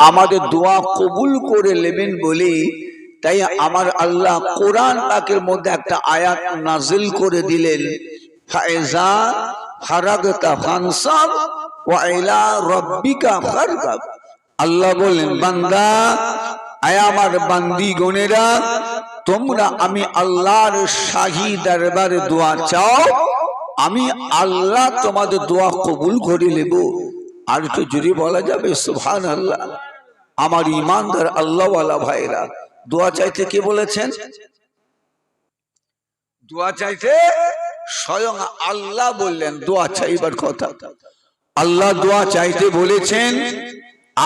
আমাদের দোয়া কবুল করে নেবেন বলে তাই আমার আল্লাহ কোরআন পাকের মধ্যে একটা আয়াত নাজিল করে দিলেন, ফাইজা ফারাগতা ফানসাব ওয়া ইলা রাব্বিকা ফারগাব। আল্লাহ বলেন, বান্দা, আয় আমার বান্দিগণেরা, তোমরা আমি আল্লাহর শাহী দরবারে দোয়া চাও, আমি আল্লাহ তোমাদের দোয়া কবুল করে নেব। আর একটু জোরে বলা যাবে সুবহানাল্লাহ? আমার ঈমানদার আল্লাহওয়ালা ভাইরা, দোয়া চাইতে কে বলেছেন? দোয়া চাইতে স্বয়ং আল্লাহ বললেন দোয়া চাইবার কথা। আল্লাহ দোয়া চাইতে বলেছেন।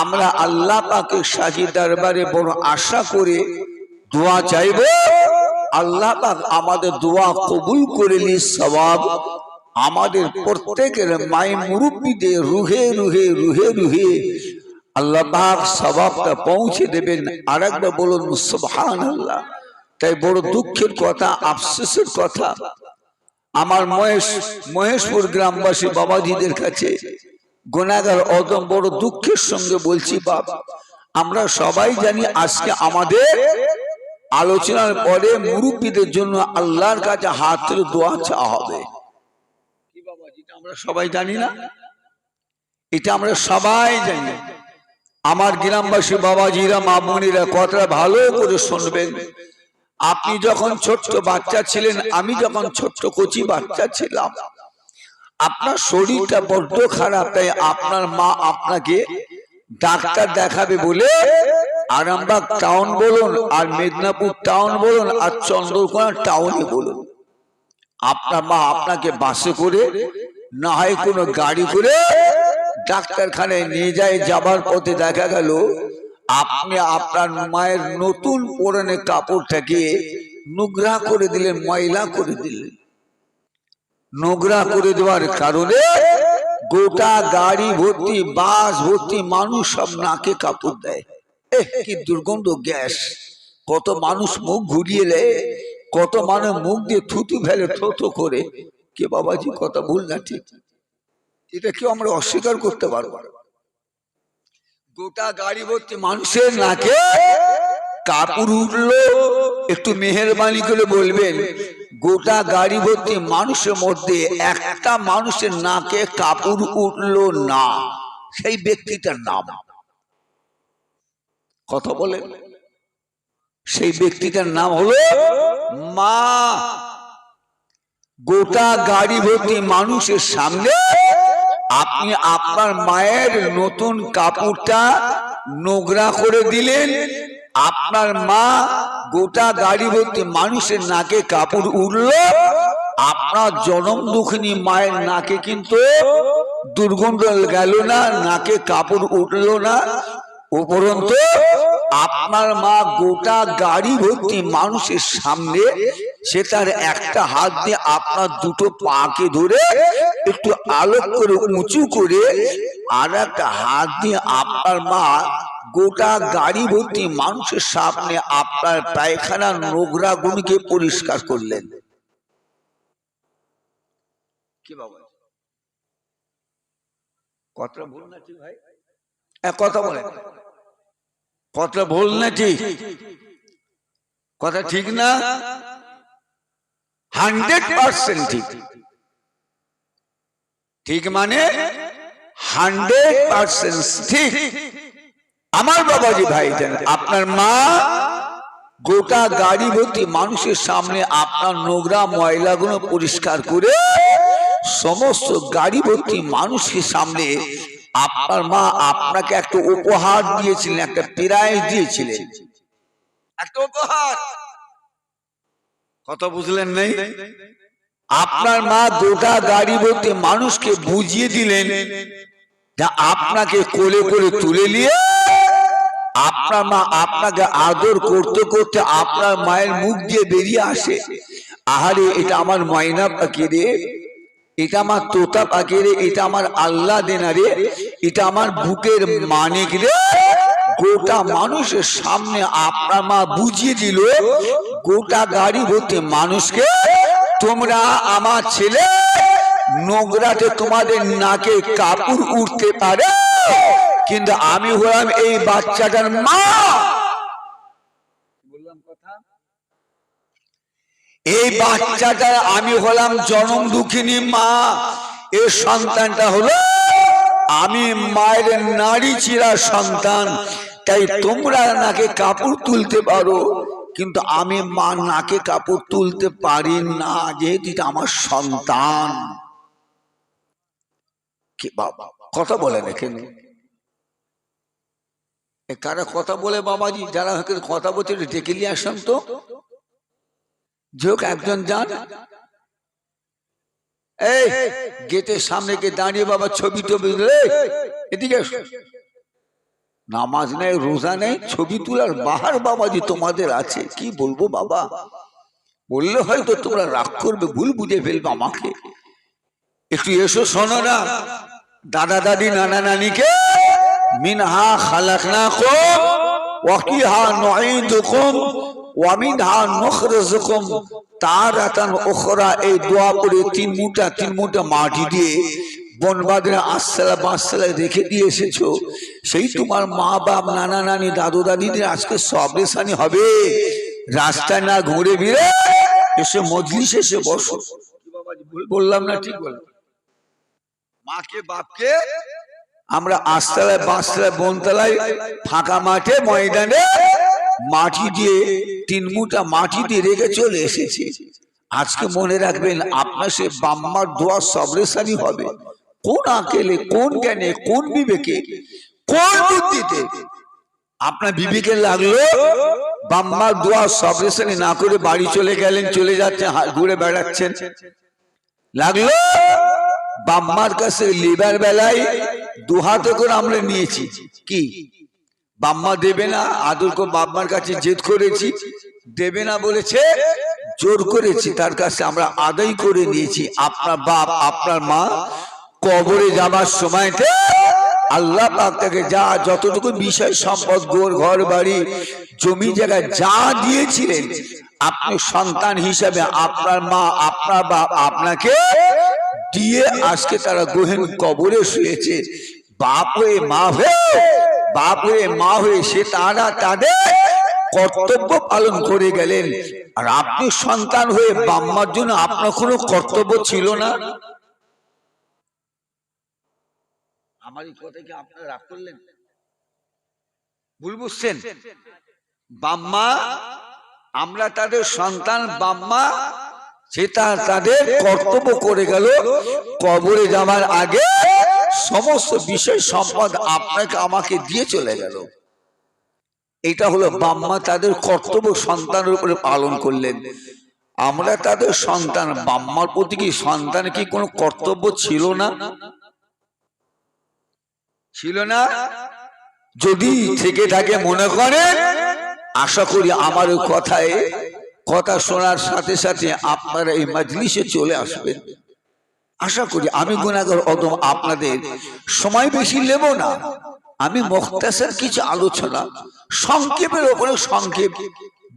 আমরা আল্লাহ পাকের শাহী দরবারে বড় আশা করে দোয়া চাইব, আল্লাহ পাক আমাদের দোয়া কবুল করে নি। সওয়াব আমাদের প্রত্যেকের মাই মুরব্বীদের রুহে রুহে রুহে রুহে আল্লাহ পাক সওয়াবটা পৌঁছে দেবেন। আরেকবার বলুন সুবহানাল্লাহ। তাই বড় দুঃখের কথা, আফসোসের কথা, আমার মহেশপুর গ্রামবাসী বাবাজিদের কাছে গুনাহগার অদম বড় দুঃখের সঙ্গে বলছি, বাপ, আমরা সবাই জানি আজকে আমাদের আলোচনার পরে মুরব্বীদের জন্য আল্লাহর কাছে হাত তুলে দোয়া চাওয়া হবে। কি বাবাজি, এটা আমরা সবাই জানি না? এটা আমরা সবাই জানি। আমার গ্রামবাসী বাবাজিরা, মা বোনেরা, কথাটা ভালো করে শুনবেন। আপনি যখন ছোট্ট বাচ্চা ছিলেন, আমি যখন ছোট্ট কচি বাচ্চা ছিলাম, আপনার শরীরটা বড্ড খারাপ, তাই আপনার মা আপনাকে ডাক্তার দেখাবে বলে আরামবাগ টাউন বলুন, আর মেদিনীপুর টাউন বলুন, আর চন্দ্রকোনা টাউনে বলুন, আপনার মা আপনাকে বাসে করে না হয় কোনো গাড়ি করে ডাক্তারখানায় নিয়ে যায়। যাবার পথে দেখা গেল আপনি আপনার মায়ের নতুন পরনে কাপড়টাকে নোংরা করে দিলেন, ময়লা করে দিলেন। নোংরা করে দেওয়ার কারণে গোটা গাড়ি ভর্তি, বাস ভর্তি মানুষ সব নাকে কাপড় দেয়। কি দুর্গন্ধ গ্যাস! কত মানুষ মুখ ঘুরিয়ে নেয়, কত মানুষ মুখ দিয়ে থুতু ফেলে থো করে। কে বাবাজি, কথা ভুল না ঠিক? এটা কেউ আমরা অস্বীকার করতে পারবো না। গোটা গাড়ি ভর্তি মানুষের নাকে কাপড় উঠলো। একটু মেহেরবানি করে বলবেন, গোটা গাড়ি ভর্তি মানুষের মধ্যে একটা মানুষের নাকে কাপড় উঠলো না, সেই ব্যক্তিটার নাম? কথা বলেন। সেই ব্যক্তিটার নাম হলো মা। গোটা গাড়ি ভর্তি মানুষের সামনে আপনি আপনার মায়ের নতুন কাপড়টা নোংরা করে দিলেন। আপনার মা গোটা গাড়ি ভর্তি মানুষের নাকে কাপড় উঠল। আপনার জনম দুঃখিনী মায়ের নাকে কিন্তু দুর্গন্ধ গেল না, নাকে কাপড় উঠল না। উপরন্তু আপনার মা গোটা গাড়ি ভর্তি মানুষের সামনে সে তার একটা হাত দিয়ে আপনার দুটো পাকে ধরে একটু আলোক করে উঁচু করে, আর একটা হাত দিয়ে আপনার মা গোটা গাড়ি ভর্তি মানুষের সামনে আপনার পায়খানা নোংরা গুণকে পরিষ্কার করলেন। কি বাবা, কথা ভুল না ঠিক ভাই? কথা বলে, কথা ভুল না ঠিক? কথা ঠিক না? 100% ঠিক। ঠিক মানে 100% ঠিক। আমার বাবাজি ভাই জানেন, আপনার মা গোটা গাড়ি ভর্তি মানুষের সামনে আপনার নোংরা ময়লাগুলো পরিষ্কার করে সমস্ত গাড়ি ভর্তি মানুষের সামনে আপনার মা আপনাকে একটা উপহার দিয়েছিলেন, একটা প্রাইজ দিয়েছিলেন, একটা উপহার। কথা বুঝলেন নাই? আপনার মা গোটা গাড়ি ভর্তি মানুষকে বুঝিয়ে দিলেন, যা আপনাকে কোলে করে তুলে নিয়ে আপনার মা আপনাকে আদর করতে করতে আপনার মায়ের মুখ দিয়ে বেরিয়ে আসে, আহারে এটা আমার ময়না পাখি রে, এটা আমার তোতা পাখি রে, এটা আমার আল্লাহ দেনা রে, এটা আমার বুকের মানিক রে। গোটা মানুষের সামনে আপনার মা বুঝিয়ে দিল গোটা গাড়ি ভর্তি মানুষকে, তোমরা আমার ছেলে নোংরাতে তোমাদের নাকে কাপড় উঠতে পারে, কিন্তু আমি হলাম এই বাচ্চাটার মা। বললাম কথা, এই বাচ্চাটার আমি হলাম জনম দুঃখিনী মা। এই সন্তানটা হলো আমি মায়ের নারী চিরা সন্তান। তাই তোমরা নাকে কাপড় তুলতে পারো, কিন্তু আমি মা নাকে কাপড় তুলতে পারি না, যেহেতু এটা আমার সন্তান। কি বাবা কথা বলে দেখেন, কারা কথা বলে বাবাজি? যারা কথা বলছে ডেকে নিয়ে আসেন তো। যে হোক একজন যান, এই গেটের সামনে কে দাঁড়িয়ে বাবা ছবি টবি এদিকে নামাজ নেই রোজা নেই, ছবি তোলার বাহার বাবাজি তোমাদের আছে। কি বলবো বাবা, বললে হয়তো তোমরা রাগ করবে, ভুল বুঝে ফেলবে আমাকে। একটু এসো, শোনো না, দাদা দাদি নানা নানিকে মিনহা খালাকনাকুম ওয়া ফিহা নুঈদুকুম ওয়া মিনহা নুখরিজুকুম তারাতান উখরা। এই দোয়া করে তিন মুঠা মাটি দিয়ে বনবাদরা আসসালা বাসসালা রেখে দিয়ে এসেছো। সেই তোমার মা বাপ নানা নানি দাদু দাদিদের আজকে সবরেশানি হবে। রাস্তায় না ঘুরে ফিরে এসে মজলিসে এসে বসো। বললাম না ঠিক বললাম? মাকে বাপকে আমরা আস্তালায় বাসতলায় বনতলায় ফাঁকা মাঠে ময়দানে মাটি দিয়ে তিন মুঠা মাটি দিয়ে রেখে চলে এসেছি। আজকে মনে রাখবেন, আপনার সে বাম্মার দোয়া সবরেশানি হবে। কোন আকেলে, কোন জ্ঞানে, কোন বিবেকে, কোন বুদ্ধিতে আপনার বিবেকে লাগলো বাম্মার দোয়া সবরেশানি না করে বাড়ি চলে গেলেন, চলে যাচ্ছেন, ঘুরে বেড়াচ্ছেন? লাগলো বাম্মার কাছে লিবার বেলায় দুহাতে করে আমরা নিয়েছি, কি বাম্মা দেবে না, আদর করে বাম্মার কাছে জেদ করেছি, দেবে না বলেছে, জোর করেছি, তার কাছে আমরা আদায় করে নিয়েছি। আপনার বাপ আপনার মা কবরে যাবার সময়তে আল্লাহ পাক তাকে যা যতটুকু বিষয় সম্পদ, গোর ঘর বাড়ি জমি জায়গা যা দিয়েছিলেন, আপনি সন্তান হিসাবে আপনার মা আপনার বাপ আপনাকে দিয়ে আজকে তারা গহীন কবরে শুয়েছে। বাপ হয়ে মা হয়ে সে তারা তাদের কর্তব্য পালন করে গেলেন। আর আপনি সন্তান হয়ে বাম্মার জন্য আপনার কোনো কর্তব্য ছিল না। আমার এই কথা কি আপনারা রাগ করলেন? ভুল বুঝছেন? বাম্মা, আমরা তাদের সন্তান, বাম্মা সেটা তাদের কর্তব্য করে গেল। কবরে যাওয়ার আগে সমস্ত বিষয় সম্পদ আপনাকে আমাকে দিয়ে চলে গেল। এটা হলো বাম্মা তাদের কর্তব্য সন্তানের উপরে পালন করলেন। আমরা তাদের সন্তান, বাম্মার প্রতি কি সন্তানের কি কোনো কর্তব্য ছিল না? ছিল না? যদি থেকে থাকে মনে করেন, আশা করি আমার কথা শোনার সাথে সাথে আপনারা এই মজলিসে চলে আসবেন। আশা করি আমি গুনাহগার অদম, আপনাদের সময় বেশি নেব না। আমি মুখতাসার কিছু আলোচনা সংক্ষেপের উপরে সংক্ষেপ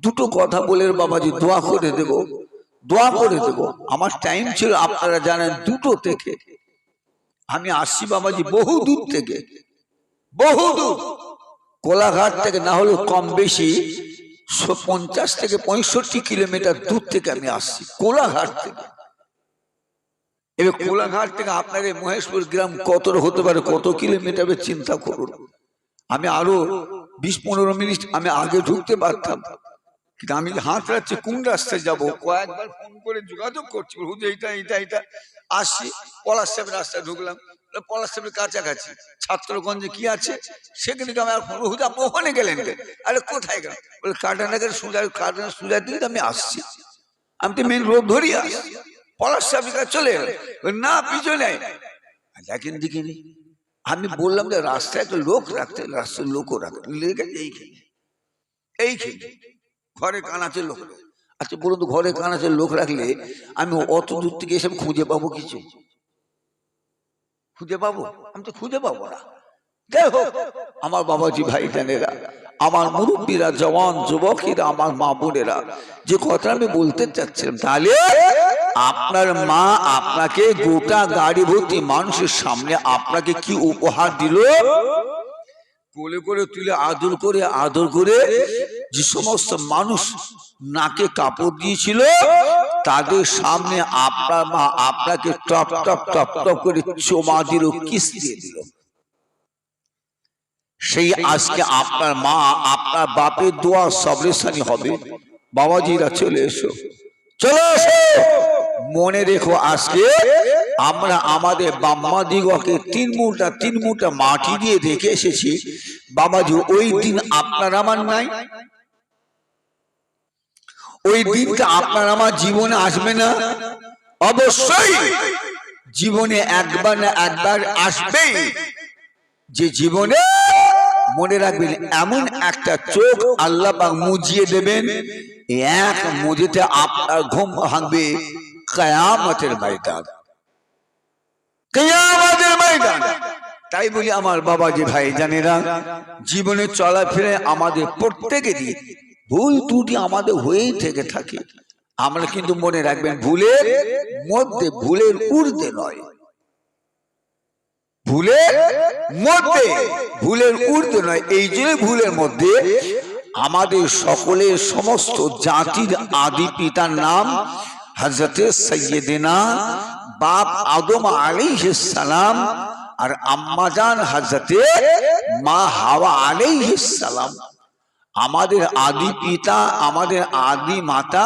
দুটো কথা বলে বাবাজি দোয়া করে দেব। আমার টাইম ছিল আপনারা জানেন 2টো থেকে। আমি আসছি বাবাজি বহু দূর থেকে, বহু দূর, কোলাঘাট থেকে না হলে কম বেশি 50 থেকে 65 কিলোমিটার দূর থেকে আমি আসছি, কোলাঘাট থেকে। এবার কোলাঘাট থেকে আপনার এই মহেশপুর গ্রাম কত হতে পারে, কত কিলোমিটার চিন্তা করুন। আমি আরো 20-15 মিনিট আমি আগে ঢুকতে পারতাম, কিন্তু আমি হাঁটছি কোন রাস্তায় যাবো, কয়েকবার ফোন করে যোগাযোগ করছি, এইটা আসছি। পলাশচাপের রাস্তায় ঢুকলাম, পলাশচাপের কাছাকাছি ছাত্রগঞ্জে কি আছে সেখানে আপনি ওখানে গেলেন? আরে কোথায় গেলেন? বলে কাটানাগের সুজা দিকে আমি আসছি। আমি তো মেন রোড ধরি আসছি, পলাশচাপের কাছে চলে গেল না, পিছনে দেখেন দেখিনি। আমি বললাম যে রাস্তায় একটা লোক রাখতে, রাস্তার লোকও রাখতে, এইখানে ঘরে কানাচের লোক। আচ্ছা বলুন তো, ঘরে কানাচের লোক রাখলে আমি অত দূর থেকে এসব খুঁজে পাবো কিছু? খুঁজে পাবো? আমি তো খুঁজে পাবো না। যাই হোক, আমার বাবাজি ভাই জানেরা, আমার মুরব্বীরা, জওয়ান যুবকেরা, আমার মা বোনেরা, যে কথা আমি বলতে চাচ্ছিলাম, তাহলে আপনার মা আপনাকে গোটা গাড়ি ভর্তি মানুষের সামনে আপনাকে কি উপহার দিল? কোলে করে তুলে আদর করে যে সমস্ত মানুষ নাকে কাপড় দিয়েছিল তাদের সামনে আপনার মা আপনাকে টপ টপ টপ টপ করে চোমা দিল, কিস দিয়ে দিল। সেই আজকে আপনার মা আপনার বাপের দোয়া সবরেশানি হবে। বাবাজিরা চলে এসো, চলে এসো। মনে রেখো আজকে আমরা আমাদের বাম্মা দিগকে তিন মুঠা মাটি দিয়ে রেখে এসেছি। বাবাজি ওই দিন আপনার আমার নাই, ওই দিনটা আপনার আমার জীবনে আসবে না? অবশ্যই জীবনে একবার না একবার আসবে। যে জীবনে মনে রাখবেন এমন একটা চোখ আল্লাহ পাক মুজিয়ে দেবেন, এক মুজিতে আপনার ঘুম ভাঙবে কিয়ামতের ময়দান, কিয়ামতের ময়দান। তাই বলি আমার বাবাজি ভাই জানেরা, জীবনে চলাফেরা আমাদের প্রত্যেকেরই ভুল ত্রুটি আমাদের হয়েই থেকে থাকে। আমরা কিন্তু মনে রাখবেন ভুলের মধ্যে, ভুলের ঊর্ধ্বে নয়, ভুলের মধ্যে, ভুলের ঊর্ধ্বে নয়। এই যে ভুলের মধ্যে আমাদের সকলের সমস্ত জাতির আদি পিতার নাম হযরতে সাইয়্যিদিনা বাপ আদম আলাইহিস সালাম আর আম্মাজান হযরতে মা হাওয়া আলাইহিস সালাম। আমাদের আদি পিতা, আমাদের আদি মাতা,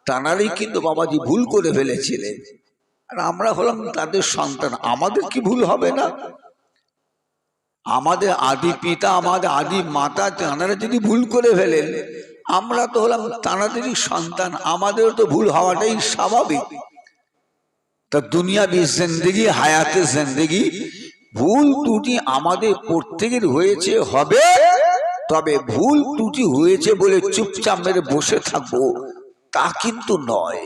তানারাই কিন্তু বাবাজি ভুল করে ফেলেছিলেন, আর আমরা হলাম তাদের সন্তান। আমাদের কি ভুল হবে না? আমাদের আদি পিতা, আমাদের আদি মাতা, তানারা যদি ভুল করে ফেলেন, আমরা তো হলাম তানাদেরই সন্তান, আমাদের তো ভুল হওয়াটাই স্বাভাবিক। তা দুনিয়া বি জিন্দেগি, হায়াতে জিন্দেগি, ভুল ত্রুটি আমাদের প্রত্যেকের হয়েছে, হবে। তবে ভুল ত্রুটি হয়েছে বলে চুপচাপ মেরে বসে থাকবো তা কিন্তু নয়।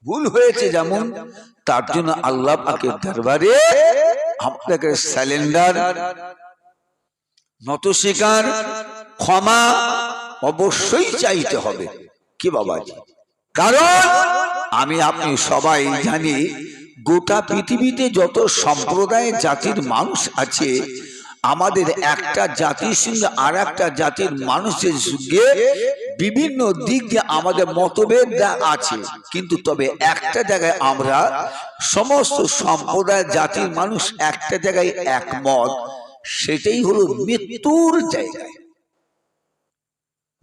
ভুল হয়েছে যেমন, তার জন্য আল্লাহ পাকের দরবারে আপনাকে সারেন্ডার, নত স্বীকার, ক্ষমা অবশ্যই চাইতে হবে। কি বাবাজি? কারণ আমি আপনি সবাই জানি গোটা পৃথিবীতে যত সম্প্রদায় জাতির মানুষ আছে, আমাদের একটা জাতির সঙ্গে আর একটা জাতির মানুষের সঙ্গে বিভিন্ন দিক দিয়ে আমাদের মতভেদ আছে, কিন্তু তবে একটা জায়গায় আমরা সমস্ত সম্প্রদায় জাতির মানুষ একটা জায়গায় একমত, সেটাই হলো মৃত্যুর জায়গায়।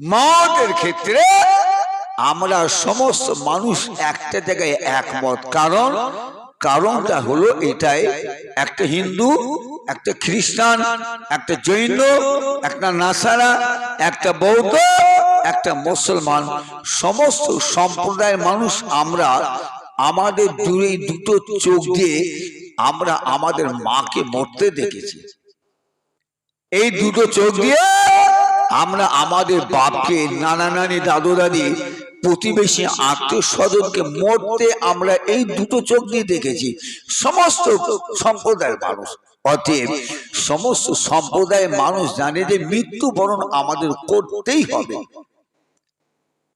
মতের ক্ষেত্রে আমরা সমস্ত মানুষ একটা জায়গায় একমত। কারণটা হলো এটাই, একটা হিন্দু, একটা খ্রিস্টান, একটা জৈন, একটা নাসারা, একটা বৌদ্ধ, একটা মুসলমান, সমস্ত সম্প্রদায়ের মানুষ আমরা আমাদের দূরে দুটো চোখ দিয়ে আমরা আমাদের মাকে মরতে দেখেছি। এই দুটো চোখ দিয়ে আমরা আমাদের বাপকে, নানা নানি, দাদু দাদি, প্রতিবেশী, আত্মীয় স্বজনকে মরতে আমরা এই দুটো চোখ দিয়ে দেখেছি, সমস্ত সম্প্রদায়ের মানুষ। অতএব সমস্ত সম্প্রদায়ের মানুষ জানে যে মৃত্যুবরণ আমাদের করতেই হবে।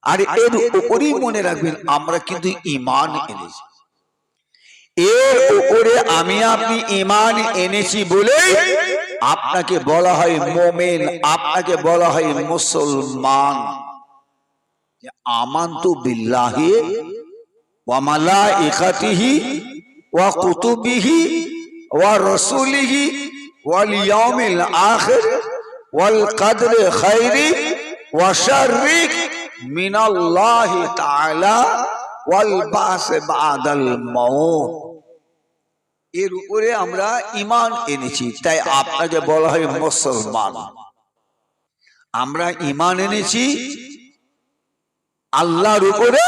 আর এর উপরেই মনে রাখবেন আমরা কিন্তু ঈমান এনেছি। এর উপরে আমি আপনি ঈমান এনেছি বলে আপনাকে বলা হয় মুমিন, আপনাকে বলা হয় মুসলমান। আমানতু বিল্লাহি ওয়া মালাইকাতিহি ওয়া কুতুবিহি ওয়া রাসূলিহি ওয়াল ইয়াউমিল আখির ওয়াল কদরি খাইরি ওয়া শাররি মিনাল্লাহি তাআলা ওয়াল বাস বাদাল মাউত। এর উপরে আমরা ঈমান এনেছি, তাই আপনাকে বলা হয় মুসলমান। আমরা ঈমান এনেছি আল্লাহর উপরে,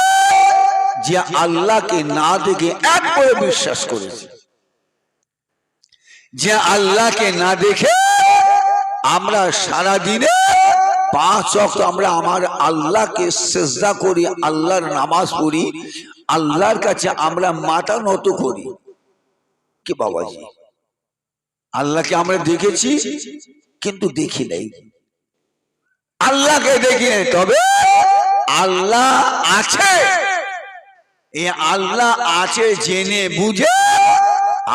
যে আল্লাহকে না দেখে একবারে বিশ্বাস করেছি, যে আল্লাহকে না দেখে আমরা সারা দিনে 5 ওয়াক্ত আমরা আমার আল্লাহকে সিজদা করি, আল্লাহর নামাজ পড়ি, আল্লাহর কাছে আমরা মাথা নত করি। কি বাবাজি, আল্লাহকে আমরা দেখেছি কিন্তু দেখি নাই, আল্লাহকে দেখি নাই, তবে আল্লাহ আছে, এই আল্লাহ আছে জেনে বুঝে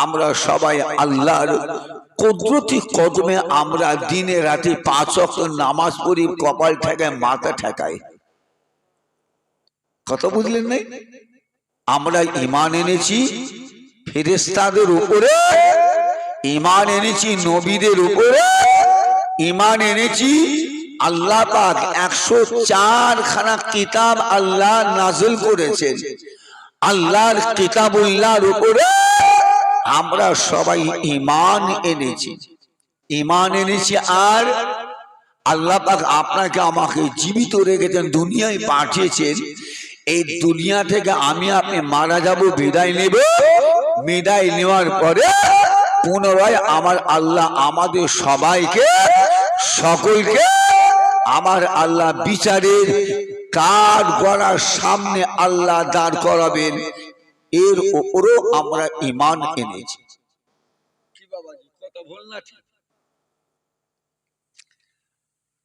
আমরা সবাই আল্লাহর কুদরতি কদমে আমরা দিনে রাতে 5 ওয়াক্ত নামাজ পড়ি, কপাল ঠেকায়, মাথা ঠেকায়। কথা বুঝলেন নাই? আমরা ঈমান এনেছি ফেরেশতাদের উপরে, ঈমান এনেছি নবীদের উপরে, ঈমান এনেছি আল্লাহ পাক 104 খানা কিতাব আল্লাহ নাযিল করেছেন। আল্লাহর কিতাবুল্লাহর উপরে আমরা সবাই ঈমান এনেছি, ঈমান এনেছি। আর আল্লাহ পাক আপনাকে আমাকে জীবিত রেখেছেন, দুনিয়ায় পাঠিয়েছেন। এই দুনিয়া থেকে আমি আপনি মারা যাব, বিদায় নেব। বিদায় নেওয়ার পরে পুনরায় আমার আল্লাহ আমাদের সবাইকে, সকলকে আমার আল্লাহ বিচারের কাঠ গড়ার সামনে আল্লাহ দাঁড় করাবেন। এর উপরও আমরা ঈমান এনেছি। কি বাবাজি, কথা ভুল না ঠিক?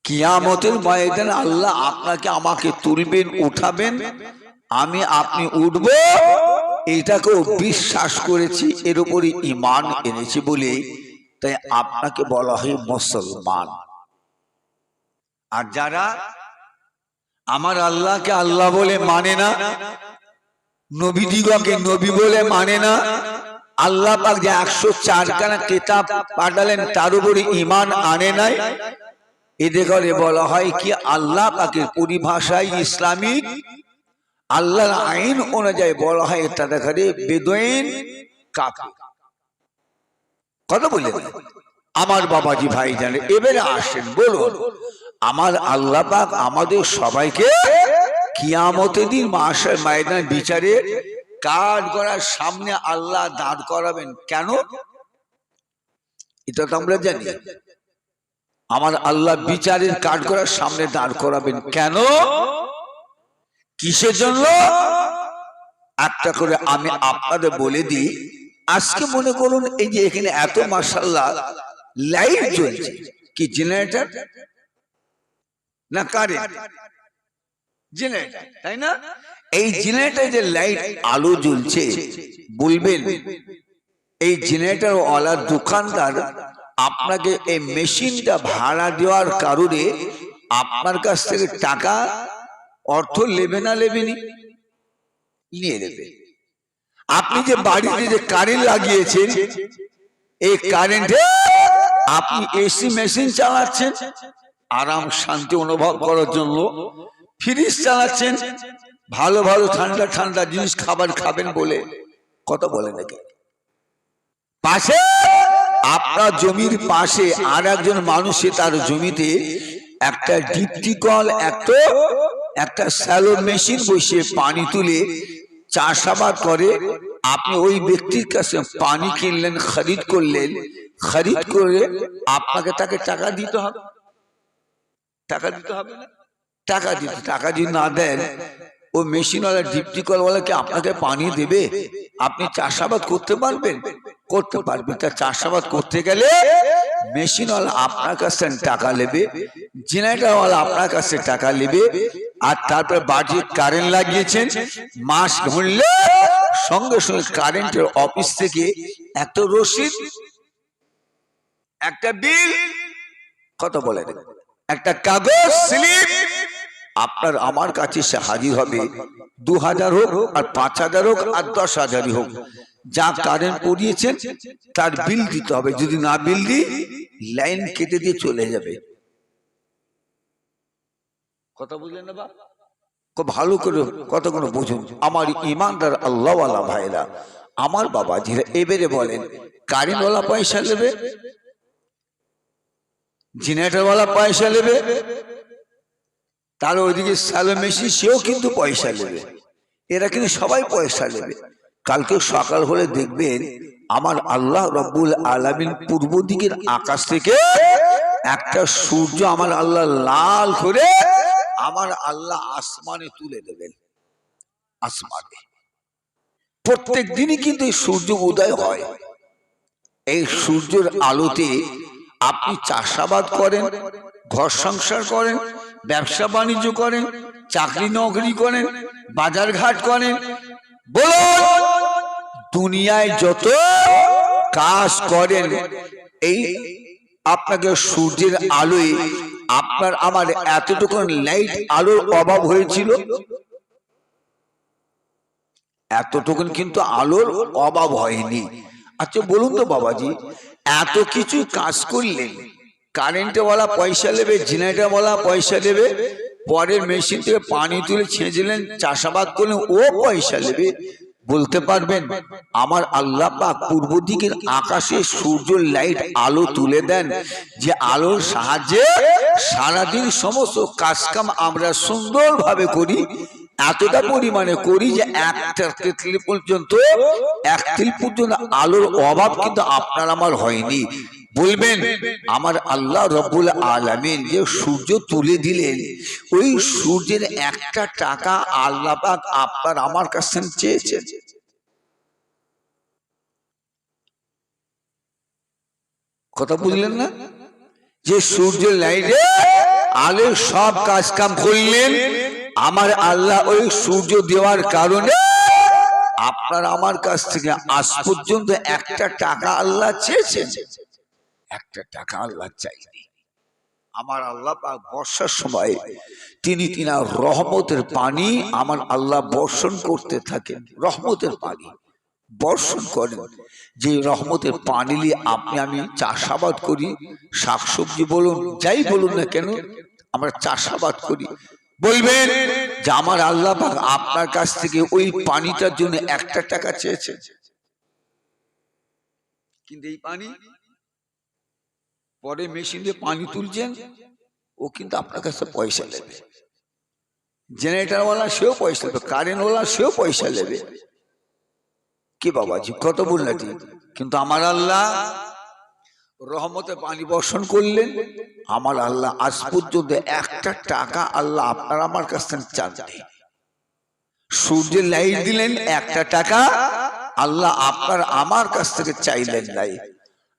কিয়ামতের ময়দানে আল্লাহ আপনাকে আমাকে তুলবেন, উঠাবেন, আমি আপনি উঠব, এটাকেও বিশ্বাস করেছি, এর উপরে ঈমান এনেছি বলে তাই আপনাকে বলা হয় মুসলমান। আর যারা আমার আল্লাহকে আল্লাহ বলে মানে না, নবীদিগকে নবী বলে মানে না, আল্লাহ পাক যে 104 খানা কিতাব পাঠালেন তার উপরে ঈমান আনে নাই, এদের করে বলা হয় কি আল্লাহ পাকের পরিভাষায় ইসলামিক আল্লাহর আইন অনুযায়ী বলা হয় তাদের ঘরে বেদুইন কাফির। কথা বললেন আমার বাবাজি ভাই জানে। এবারে আসেন, বলুন আমার আল্লাহ পাক আমাদের সবাইকে কিয়ামতের দিন মাহশর ময়দানে বিচারে কাঠ গড়ার সামনে আল্লাহ দাঁড় করাবেন কেন? এটা তো আমরা জানি। আমার আল্লাহ বিচারের কাঠ গড়ার সামনে দাঁড় করাবেন কেন, কিসের জন্য? একটা করে আমি আপনাদের বলে দিই। আজকে মনে করুন এই যে এখানে এত মাশাআল্লাহ লাইট জ্বলছে, কি জেনারেটর না কারেন্ট? জেনারেটর, তাই না? এই জেনারেটর যে লাইট আলো জ্বলছে, বলবেন এই জেনারেটর ওয়ালা দোকানদার আপনাকে এই মেশিনটা ভাড়া দেওয়ার কারণে আপনার কাছ থেকে টাকা অর্থ নেবে না নেবেনি? নিয়ে নেবে। আপনি যে বাড়িতে যে কারেন্ট লাগিয়েছেন, এই কারেন্টে আপনি এসি মেশিন চালাচ্ছেন আরাম শান্তি অনুভব করার জন্য, ফ্রিজ চালাচ্ছেন ভালো ভালো ঠান্ডা ঠান্ডা জিনিস খাবার খাবেন বলে। কথা বলে নাকি? পাশে আপনার জমির পাশে আর একজন মানুষে তার জমিতে একটা ডিপটি কল, একটা স্যালো মেশিন বসিয়ে পানি তুলে চাষাবাদ করে। আপনি ওই ব্যক্তির কাছে পানি কিনলেন, খরিদ করলেন, খরিদ করে আপনাকে তাকে টাকা দিতে হবে। টাকা দিতে হবে না? টাকা যদি না দেন, ও মেশিনওয়ালা ডিপটি কলওয়ালাকে আপনাকে পানি দেবে? আপনি চাষাবাদ করতে পারবেন? করতে পারবেন। তা চাষাবাদ করতে গেলে মেশিনওয়ালা আপনার কাছে টাকা নেবে, জেনারেটরওয়ালা আপনার কাছে টাকা নেবে, আর তারপর বাড়ি কারেন্ট লাগিয়েছেন, মাস ঘুরলে সঙ্গে সঙ্গে কারেন্টের অফিস থেকে একটা রসিদ, একটা বিল, কত বলে একটা কাগজ স্লিপ আপনার আমার কাছে সে হাজির হবে। 2000 হোক আর 5000 হোক আর 10,000 হোক, যা কারেন্ট পড়িয়েছেন তার বিল দিতে হবে। যদি না বিল দিই, লাইন কেটে দিয়ে চলে যাবে। কথা বুঝলেন না বাবা? খুব ভালো করে কতগুলো বুঝুন আমার ইমানদার আল্লাহওয়ালা ভাইরা, আমার বাবা যারা। এবারে বলেন কারেন্টওয়ালা পয়সা নেবে, জেনারেটরওয়ালা পয়সা নেবে, তার ওইদিকে স্যালো মেশিন সেও কিন্তু পয়সা নেবে। এরা কিন্তু সবাই পয়সা নেবে। কালকে সকাল হলে দেখবেন আমার আল্লাহ রব্বুল আলামিন পূর্ব দিকের আকাশ থেকে একটা সূর্য আমার আল্লাহ লাল করে আমার আল্লাহ আসমানে তুলে দেবেন। আসমানে প্রত্যেক দিনই কিন্তু এই সূর্য উদয় হয়। এই সূর্যের আলোতে আপনি চাষাবাদ করেন, ঘর সংসার করেন, ব্যবসা বাণিজ্য করেন, চাকরি নকরি করেন, বাজার ঘাট করেন। বলুন দুনিয়ায় যত কাজ করেন এই আপনাকে সূর্যের আলোয় আপনার আমার এতটুকু লাইট আলোর অভাব হয়েছিল, এতটুকু কিন্তু আলোর অভাব হয়নি। আচ্ছা বলুন তো বাবাজি, এত কিছু কাজ করলেন, কারেন্টে ওয়ালা পয়সা নেবে, জেনারেটর ওয়ালা পয়সা নেবে, পরের মেশিন থেকে পানি তুলে ছেঁচলেন, চাষাবাদ করলেন, ও পয়সা নেবে। বলতে পারবেন আমার আল্লাহ পাক পূর্ব দিকের আকাশে সূর্য লাইট আলো তুলে দেন, যে আলোর সাহায্যে সারাদিন সমস্ত কাজকাম আমরা সুন্দরভাবে করি, এতটা পরিমাণে করি যে এক তিল পর্যন্ত আলোর অভাব কিন্তু আপনার আমার হয়নি। বলবেন আমার আল্লাহ রব্বুল আলামিন যে সূর্য তুলে দিলেন, ওই সূর্যের একটা টাকা আল্লাহ পাক আপনার আমার কাছে চেয়েছেন? কথা বুঝলেন না? যে সূর্য লাইটে আলো সব কাজ কাম করলেন, আমার আল্লাহ ওই সূর্য দেওয়ার কারণে আপনার আমার কাছ থেকে আজ পর্যন্ত একটা টাকা আল্লাহ চেয়েছেন? একটা টাকা আল্লাহ চাইনি। আমার আল্লাহ পাক বর্ষার সময় তিনি রহমতের পানি আমার আল্লাহ বর্ষণ করতে থাকেন, রহমতের পানি বর্ষণ করেন। যে রহমতের পানি নিয়ে আপনি আমি চাষাবাদ করি, শাকসবজি বলুন যাই বলুন না কেন, আমরা চাষাবাদ করি। বলবেন যে আমার আল্লাহ পাক আপনার কাছ থেকে ওই পানিটার জন্য একটা টাকা চেয়েছেন, কিন্তু এই পানি পরে মেশিন দিয়ে পানি তুলছেন, ও কিন্তু আপনার কাছে পয়সা নেবে। জেনারেটরওয়ালা সেও পয়সা নেবে, কারেন্টওয়ালা সেও পয়সা নেবে। কি বাবাজি কত বললেন, কিন্তু আমার আল্লাহ রহমতে পানি বর্ষণ করলেন। আমার আল্লাহ আজ পর্যন্ত একটা টাকা আল্লাহ আপনার আমার কাছ থেকে চান নাই। সূর্যের লাইট দিলেন, একটা টাকা আল্লাহ আপনার আমার কাছ থেকে চাইলেন নাই,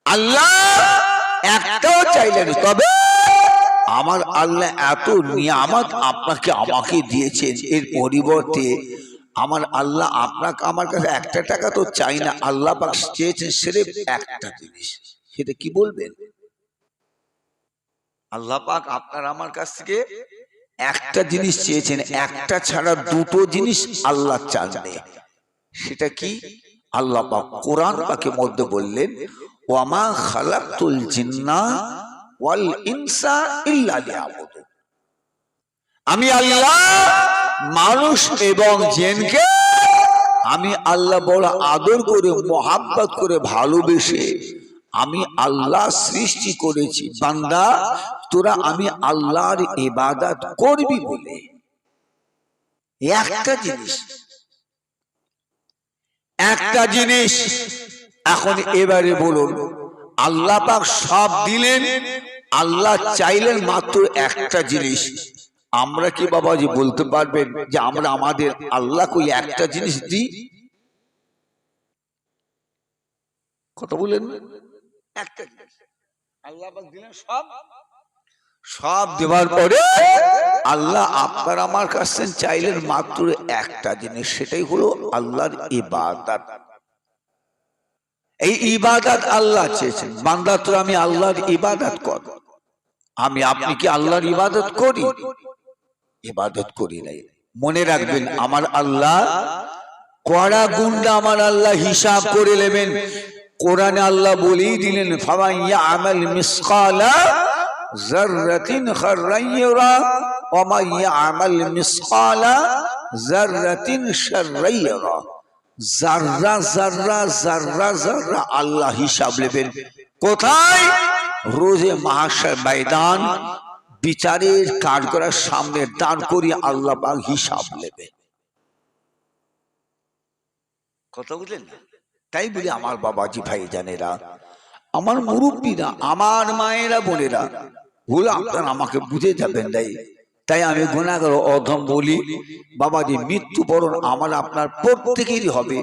আল্লাহ একটাও চাইলেন। তবে আমার আল্লাহ এত নিয়ামত আপনাকে আমাকে দিয়েছেন, এর পরিবর্তে আমার আল্লাহ আপনাকে আমার কাছে একটা টাকা তো চাই না, আল্লাহ পাক চেয়েছেন সির্ফ একটা জিনিস। সেটা কি বলবেন? আল্লাহ পাক আপনার আমার কাছ থেকে একটা জিনিস চেয়েছেন, একটা ছাড়া দুটো জিনিস আল্লাহ চান না। সেটা কি? আল্লাহ পাক কোরআন পাকের মধ্যে বললেন, ওয়ামা খালাকতুল জিন্না ওয়াল ইনসা ইল্লা লিয়াবুদুন। আমি আল্লাহ মানুষ এবং জিনকে আমি আল্লাহ বড় আদর করে, মোহাব্বত করে, ভালোবেসে আমি আল্লাহ সৃষ্টি করেছি। বান্দা তোরা আমি আল্লাহর ইবাদত করবি বলে। একটা জিনিস, একটা জিনিস। এখন এবারে বলুন, আল্লাহ পাক সব দিলেন, আল্লাহ চাইলেন মাত্র একটা জিনিস। আমরা কি বাবাজি বলতে পারবেন যে আমরা আমাদের আল্লাহকে একটা জিনিস দিই? কথা বলেন, একটা জিনিস আল্লাহ পাক দিলেন, সব দেওয়ার পরে আল্লাহ আপনার আমার কাছে চাইলেন মাত্র একটা জিনিস, সেটাই হলো আল্লাহর ইবাদত। এই ইবাদত আল্লাহ চেয়েছেন, বান্দা তো আমি আল্লাহর ইবাদত কর। আমি আপনি কি আল্লাহর ইবাদত করি? ইবাদত করি নাই। মনে রাখবেন আমার আল্লাহ কড়া গুন্ডা, আমার আল্লাহ হিসাব করে নেবেন। কোরআনে আল্লাহ বলেই দিলেন, ফামান ইয়ামাল মিসকালা যাররাতিন খায়রান ইয়ারা ওয়া মান ইয়ামাল মিসকালা যাররাতিন শাররান ইয়ারা। যাররা যাররা যাররা যাররা আল্লাহ হিসাব নেবেন। কোথায়? রোজে মাহশর ময়দান, বিচারের কাঠগড়ার সামনে দাঁড় করিয়ে আল্লাহ পাক হিসাব নেবে। কথা বুঝলেন? তাই বলি আমার বাবাজি ভাই জানেরা, আমার মুরব্বীরা, আমার মায়েরা, বোনেরা, ভুল আপনারা আমাকে বুঝে যাবেন। তাই আমি গুনাহগার অধম বলি, বাবাজি মৃত্যুবরণ আমার আপনার প্রত্যেকেরই হবে।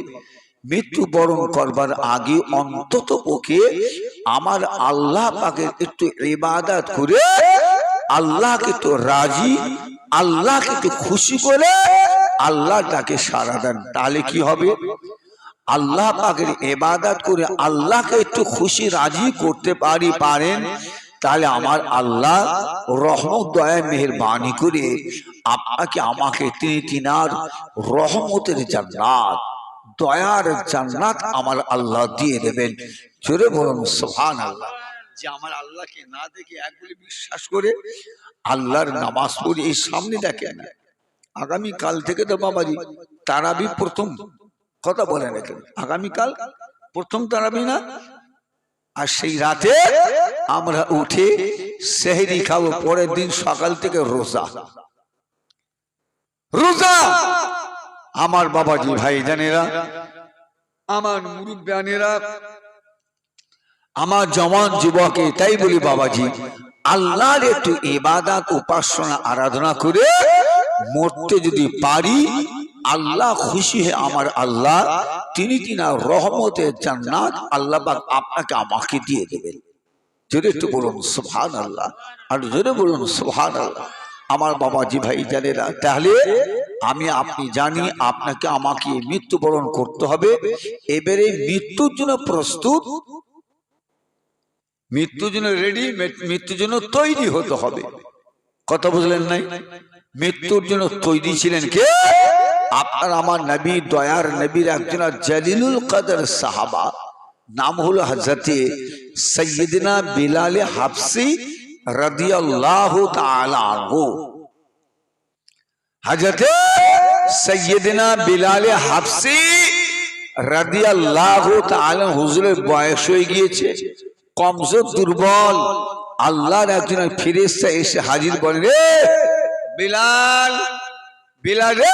মৃত্যুবরণ করবার আগে অন্তত পক্ষে আমার আল্লাহ পাকের একটু ইবাদত করে, আল্লাহকে তো রাজি, আল্লাহকে তো খুশি করে আল্লাহ তাকে সারা দেন। তাহলে কি হবে? আল্লাহ পাকের ইবাদত করে আল্লাহকে একটু খুশি রাজি করতে পারেন, তাহলে আমার আল্লাহ রহমত দয়া মেহেরবানি করে আপনাকে আমাকে তিনি তিনার রহমতের জান্নাত, দয়ার জান্নাত আমার আল্লাহ দিয়ে দেবেন। জোরে বলুন সুবহানাল্লাহ। যে আমার আল্লাহকে না দেখে একগুলি বিশ্বাস করে আল্লাহর নামাজ পড়ে এই সামনে দেখেন, আগামী কাল থেকে তো বাবাজি তারাবি প্রথম, কথা বলে রাখেন, আগামীকাল প্রথম তারাবি না, আর সেই রাতে আমরা উঠে সেহরি খাবো, পরের দিন সকাল থেকে রোজা। রোজা আমার বাবাজি ভাইজানেরা, আমার মুরব্বিয়ানেরা, আমার জওয়ান যুবকে, তাই বলি বাবাজি আল্লাহর একটু ইবাদত উপাসনা আরাধনা করে মরতে যদি পারি, আল্লাহ খুশি হয়ে আমার আল্লাহ তিনি তিনার রহমতের জান্নাত আল্লাহ পাক আপনাকে আমাকে দিয়ে দেবেন। জোরে একটু বলুন সুবহানাল্লাহ, আর জোরে বলুন সুবহানাল্লাহ। আমার বাবাজি ভাই জানেরা, তাহলে আমি আপনি জানি আপনাকে আমাকে মৃত্যুবরণ করতে হবে। এবারে মৃত্যুর জন্য প্রস্তুত, মৃত্যুর জন্য রেডি, মৃত্যুর জন্য তৈরি হতে হবে। কথা বুঝলেন নাই? মৃত্যুর জন্য তৈরি ছিলেন কে? আপনার আমার নবী, দয়ার নবীর একজন জলিলুল কদর সাহাবা, নাম হলো হযরতে সাইয়্যিদনা বিলাল হাবশী রাদিয়াল্লাহু তাআলা আনহু। হযরতে সাইয়্যিদনা বিলাল হাবশী রাদিয়াল্লাহু তাআলা হুজুরের বয়স হয়ে গিয়েছে, কমজোর দুর্বল। আল্লাহর একজন ফেরেশতা এসে হাজির বলেন, রে বিলাল, বিলাল রে,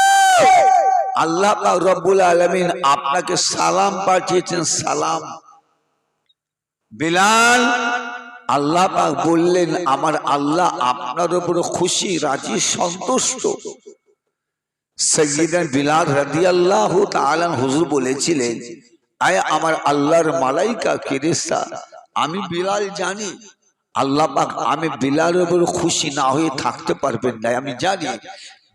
আল্লাহ পাক রব্বুল আলামিন আপনাকে সালাম পাঠিয়েছেন, সালাম। বিলাল, আল্লাহ পাক বললেন আমার আল্লাহ আপনার উপর খুশি রাজি সন্তুষ্ট। সাইয়্যিদনা বিলাল রাদিয়াল্লাহু তাআলা হুজুর বলেছিলেন, আয় আমার আল্লাহর মালাইকা ফেরেশতা, আমি বিলাল জানি আল্লাহ পাক আমি বিলালের উপর খুশি না হয়ে থাকতে পারবেন না, আমি জানি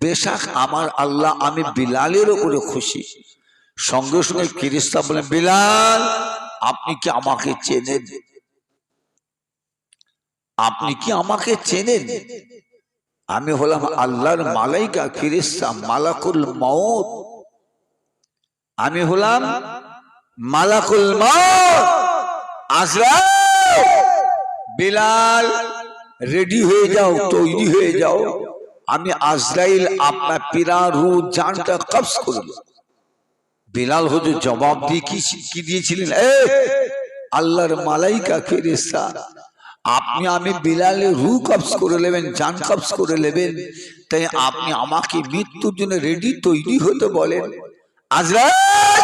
বেশাক আমার আল্লাহ আমি বিলালের উপরে খুশি। সঙ্গে সঙ্গে ফেরেশতা বলেন, বিলাল আপনি কি আমাকে চেনেন? আপনি কি আমাকে চেনেন? আমি হলাম আল্লাহর মালাইকা ফেরেশতা, মালাকুল মউত। আমি হলাম মালাকুল মউত, আজরাইল। বিলাল রেডি হয়ে যাও, তৈরি হয়ে যাও, আমি আজরাইল আপনার পিরা রূহ জানটা কবজ করব। বিলাল হুজুর জবাব দিয়ে কি দিয়েছিলেন, আল্লাহর মালাইকা ফেরেশতা, আপনি আমি বিলালের রূহ কবজ করে নেবেন, জান কবজ করে নেবেন, তাই আপনি আমাকে মৃত্যুর জন্য রেডি তৈরি হতে বলেন। আজরাইল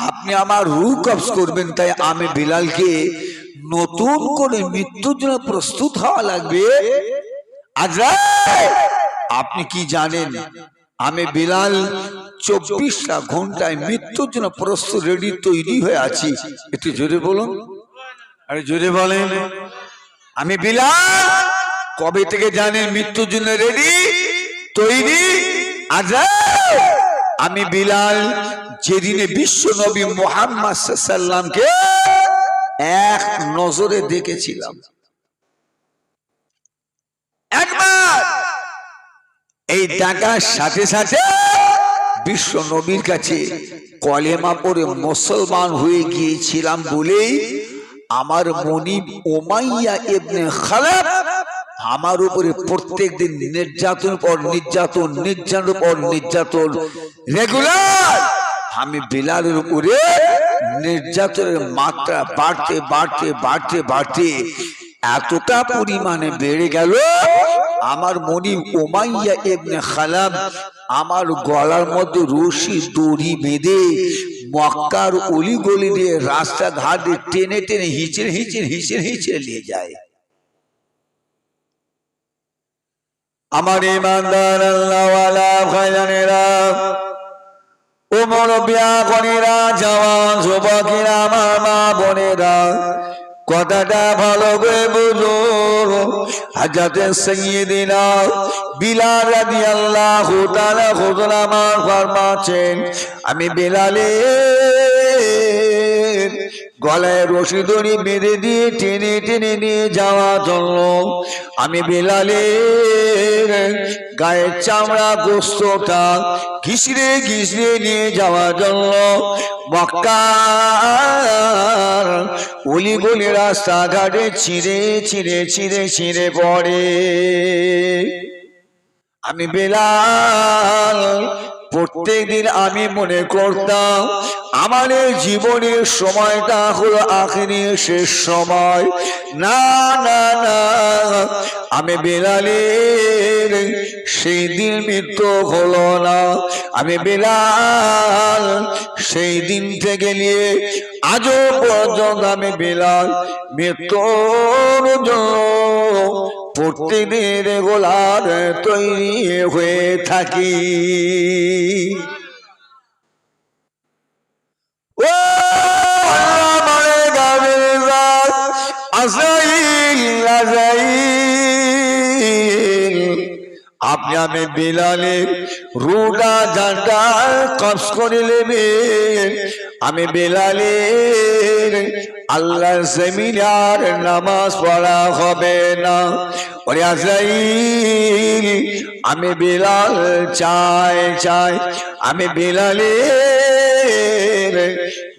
আপনি আমার রূহ কবজ করবেন, তাই আমি বিলালকে নতুন করে মৃত্যুর জন্য প্রস্তুত হওয়া লাগবে। আজরাইল আপনি কি জানেন আমি বিলাল 24টা ঘন্টায় মৃত্যুর জন্য প্রস্তুত রেডি তৈরি হয়ে আছি? একটু জোরে বলুন, আরে জোরে বলেন। আমি বিলাল কবে থেকে জানেন মৃত্যুর জন্য রেডি তৈরি? আজরাইল আমি বিলাল যেদিনে বিশ্ব নবী মুহাম্মদ সাল্লাল্লাহু আলাইহি ওয়াসাল্লামকে এক নজরে দেখেছিলাম, একবার এই দেখার সাথে সাথে বিশ্ব নবীর কাছে কলেমা পড়ে মুসলমান হয়ে গিয়েছিলাম বলেই আমার মনিব উমাইয়া ইবনে খালাব আমার উপরে প্রত্যেক দিন নির্যাতন পর নির্যাতন, নির্যাতন পর নির্যাতন রেগুলার। আমি বিলালের উপরে নির্যাতনের মাত্রা বাড়তে বাড়তে বাড়তে বাড়তে এতটা পরিমাণে বেড়ে গেল, আমার মনিব উমাইয়া ইবনে খালাব আমার গলার মধ্যে রশি দড়ি বেঁধে মক্কার অলিগলি দিয়ে রাস্তাঘাট দিয়ে টেনে টেনে হিচড়ে হিচড়ে হিচড়ে হিচড়ে নিয়ে যায়। আমার ইমানদার আল্লাহওয়ালা ভাইজানেরা, ও মুরব্বিয়ানেরা, জওয়ান যুবকেরা, আমার মা বোনেরা, কথাটা ভালো করে বুঝুন। হযরত সাইয়্যিদিনা বিলাল রাদিয়াল্লাহু তাআলা হুজুর আমার ফরমাচ্ছেন, আমি বিলালের গলায় রশি দড়ি বেঁধে দিয়ে টেনে টেনে নিয়ে যাওয়ার জন্য আমি বেলালের গায়ের চামড়া গোস্তটা ঘিসড়ে ঘিসড়ে নিয়ে যাওয়ার জন্য মক্কার অলি গলি রাস্তাঘাটে ছিঁড়ে ছিঁড়ে ছিঁড়ে ছিঁড়ে পড়ে। আমি বেলাল প্রত্যেক দিন আমি মনে করতাম আমার জীবনের সময়টা হলো আখেরি শেষ সময়। না না না, আমি বেলালের সেই দিন মৃত্যু হলো না। আমি বেলাল সেই দিন থেকে নিয়ে আজও পর্যন্ত আমি বেলাল মৃত্যুর জন্য প্রতিদিন গোলার তৈরি হয়ে থাকি। ও আমার গাবের আজাইল আজাইল, আপনি আমি বেলালের রুডা জানটা কস করে নেবেন। আমি বেলালের আল্লাহর জমিনে আর নামাজ পড়া হবে না। ওরে আজাইল, আমি বেলাল চাই চাই, আমি বেলালের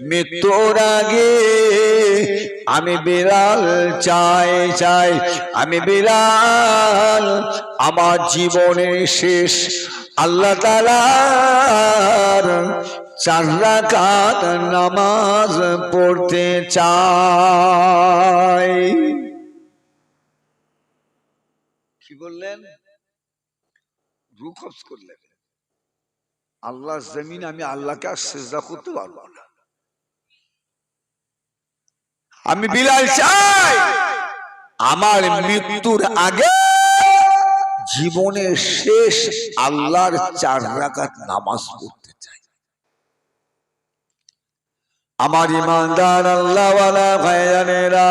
মৃত্যুর আগে আমি বেলাল চাই চাই, আমি বেলাল আমার জীবনের শেষ আল্লাহ তাআলার 4 রাকাত নামাজ পড়তে চাই। কি বললেন? রূহ কবজ করলেন। আল্লাহর জমিন আমি আল্লাহকে আর সিজদা করতে পারবো না। আমি বিলাল চাই আমার মৃত্যুর আগে জীবনের শেষ আল্লাহর 4 রাকাত নামাজ পড়তে চাই। আমার ইমানদার আল্লাহওয়ালা ভাইজানেরা,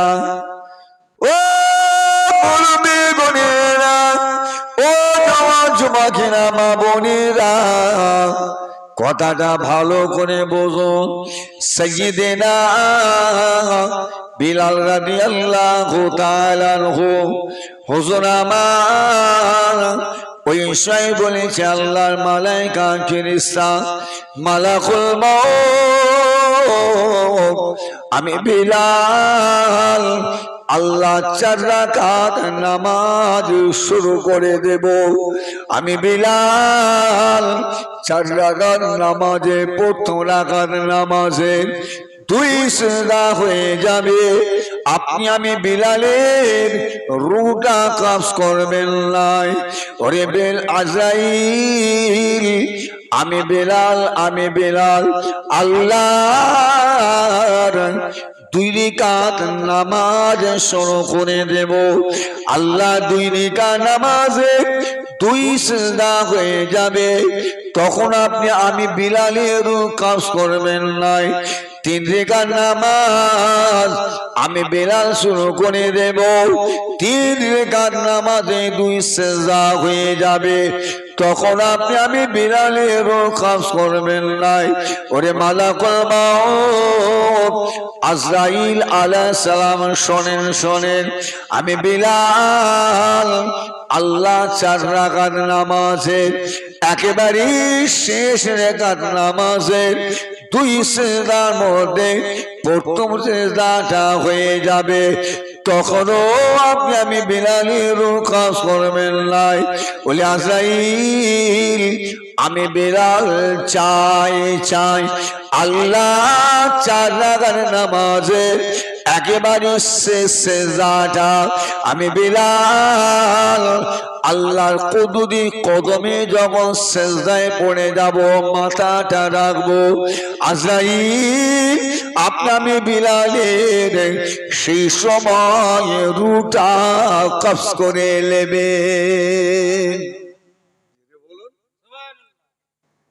ও বলবে বোনেরা, ও যুবকেরা মা বোনেরা, কথাটা ভালো করে বুঝুন। সাইয়্যিদিনা বিলাল রাদিয়াল্লাহু তাআলা আনহু হুজুর আমার ওই সময় বলেছে আল্লাহর মালায়েকা ফেরেশতা মালাকুল মউত, আমি বিলাল আল্লাহ 4 রাকাত নামাজ শুরু করে দেব। আমি বিলাল 4 রাকাত নামাজে প্রথম রাকাত নামাজে 2 সিজদা হয়ে যাবে। আপনি আমি বিলালের রুহটা কবজ করবেন না। ওরে বেল আজরাইল, আমি বেলাল আল্লাহর 2 রাকাত নামাজ শুরু করে দেব। আল্লাহ 2 রাকাত নামাজে 2 সিজদা হয়ে যাবে। তখন আপনি আমি বিলালের রূহ কবজ করবেন না। 3 রাকাত নামাজ আমি বেলাল শুরু করে দেব। 3 রাকাত নামাজে 2 সিজদা হয়ে যাবে। তখন আপনি আমি বিলালের রূহ কবজ করবেন না। ওরে মালাকুল মউত আজরাইল আলাইহিস সালাম শোনেন শোনেন, আমি বিলাল আল্লাহ 4 রাকাত নামাজে একেবারে শেষ রাকাত নামাজে 2 সিজদার মধ্যে প্রথম সিজদাটা হয়ে যাবে। তখনও আপনি আমি বিলালের রূহ কবজ করবেন না। বলে আজরাইল, আমি বিলাল চাই চাই আল্লাহ 4 রাকাত নামাজে একেবারে শেষ সিজদাটা আমি বিলাল আল্লাহর কুদরতি কদমে যখন সিজদায় পড়ে যাব, মাথাটা রাখবো, আজরাইল আপনি আমি বিলালের সেই সময় রুহটা কবজ করে নেবে।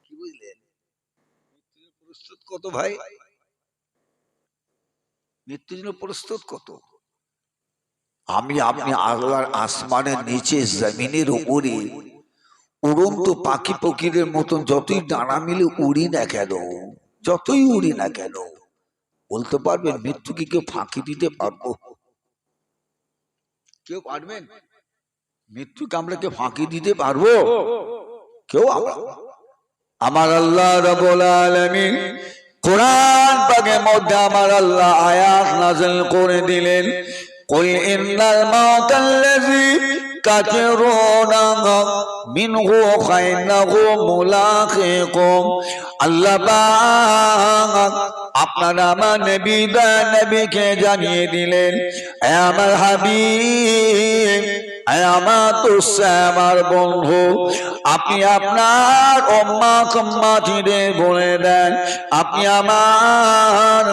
কি বুঝলেন? প্রস্তুত কত ভাই? মৃত্যুর জন্য প্রস্তুত কত? আমি আপনি আল্লাহর আসমানের নিচে জমিনের উপরে উড়ন্ত পাখি পক্ষীদের মতন যতই ডানা মিলে উড়ি না কেন, যতই উড়ি না কেন, বলতে পারবেন মৃত্যুকে কেউ ফাঁকি দিতে পারবো? কেউ পারবেন? মৃত্যুকে আমরা কেউ ফাঁকি দিতে পারবো? কেউ? আমার আল্লাহ রাব্বুল আলামিন কুরআন পাকের মধ্যে আমার আল্লাহ আয়াত নাযিল করে দিলেন, কুল ইন্নাল মাউতাল্লাযী তাফিরুনা মিনহু ফাইন্নাহু মুলাকিকুম। আল্লাহ পাক আপনারা আমার নবীকে জানিয়ে দিলেন, এ আমার হাবিব, আমার বন্ধু, আপনি আপনার উম্মতদের বলে দেন, আপনি আমার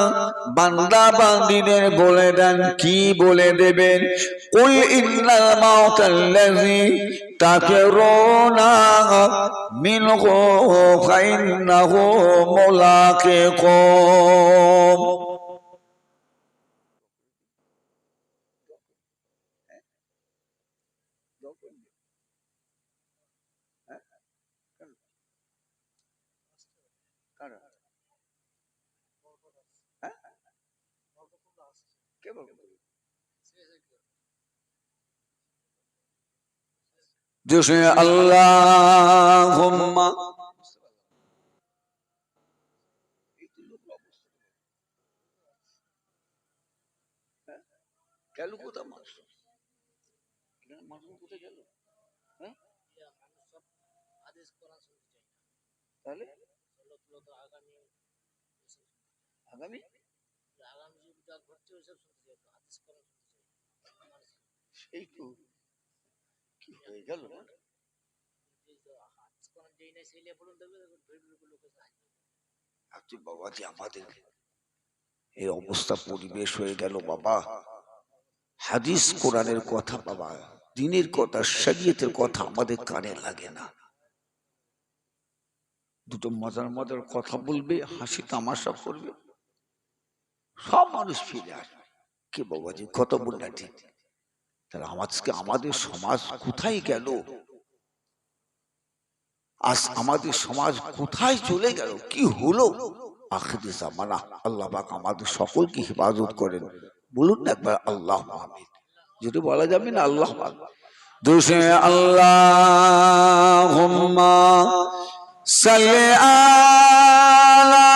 বান্দা বান্দীদের বলে দেন। কি বলে দেবেন? কুল ইন্নাল মাউতাল্লাযী তাফিরুনা মিনহু ফাইন্নাহু মুলাকিকুম। जिसे अल्लाहुम्मा বাবাজি আমাদের এই অবস্থা পরিবেশ হয়ে গেল বাবা। হাদিস কোরআনের কথা বাবা, দ্বীনের কথা, শরীয়তের কথা আমাদের কানে লাগে না। দুটো মজার মজার কথা বলবে, হাসি তামাশা করবে, সব মানুষ ফিরে আসবে। কে বাবাজি কত বললেন ঠিক। তাহলে আজকে আমাদের সমাজ কোথায় গেল? আজ আমাদের সমাজ কোথায় চলে গেল? কি হলো? আখিরি জামানা। আল্লাহ পাক আমাদের সকলকে হেফাজত করেন। বলুন না একবার আল্লাহ আমিন। যদি বলা যাবে না আল্লাহ পাক দুসে আল্লাহুম্মা সাল্লি আলা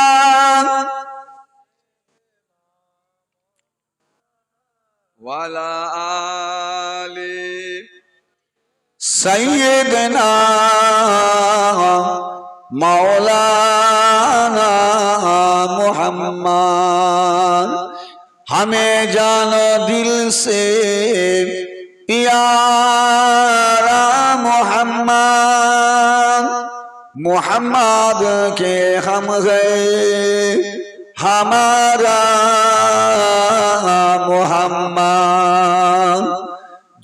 ওয়ালা আলি সাইয়্যিদিনা मौलाना मुहम्मद। हमें जानो दिल से प्यारा मुहम्मद, मुहम्मद के हम गए हमारा मुहम्मद,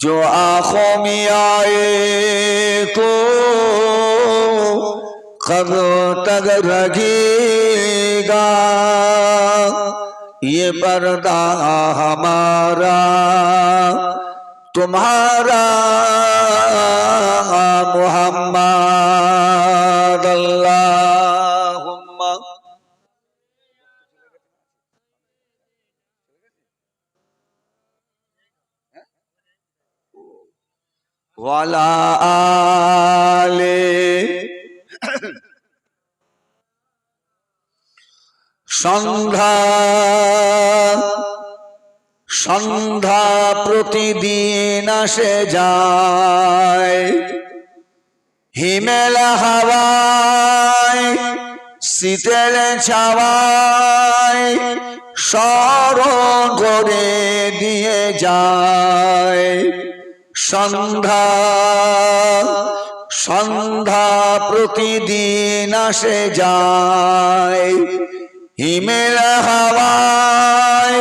जो आँखों में आए तो कब तक रखेगा ये पर्दा हमारा तुम्हारा मुहम्मद। अल्लाहुम्मा वाला आले সন্ধ্যা সন্ধ্যা প্রতিদিন আসে যায়, হিমেল হাওয়ায় শীতের ছাওয়ায় স্মরণ করে দিয়ে যায়। সন্ধ্যা সন্ধ্যা প্রতিদিন আসে যায়, হিমেল হাওয়ায়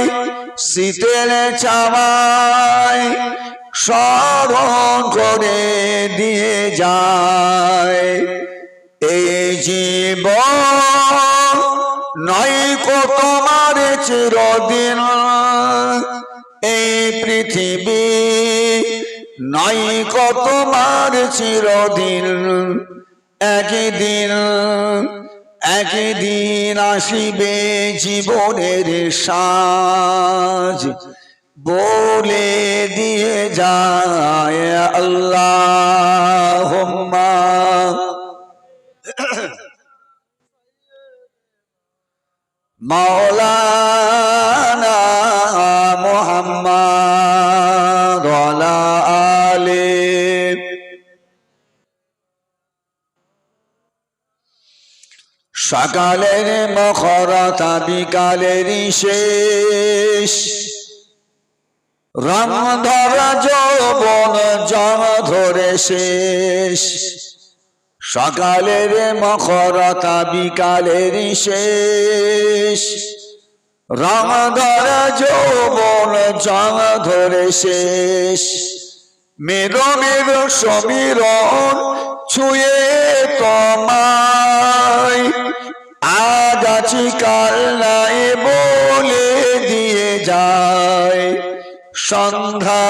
শীতের ছাওয়ায় স্মরণ করে দিয়ে যায়। এই জীবন নয় কো তোমার চিরদিন, এই পৃথিবী নয় কো তোমার চিরদিন, একদিন একদিন আসিবে জীবনের সাজ, বলে দিয়ে যায় আল্লাহুম্মা মাওলানা মুহাম্মদ ওয়ালা আলি। সকালের মুখরতা বিকালের শেষ, রং ধরা যৌবন জং ধরে শেষ। সকালের মুখরতা বিকালের শেষ, রং ধরা যৌবন জং ধরে শেষ। মেরো মেরো সমীরণ ছুঁয়ে তোমায়, আজ আছি কাল নাই বলে দিয়ে যায়। সন্ধ্যা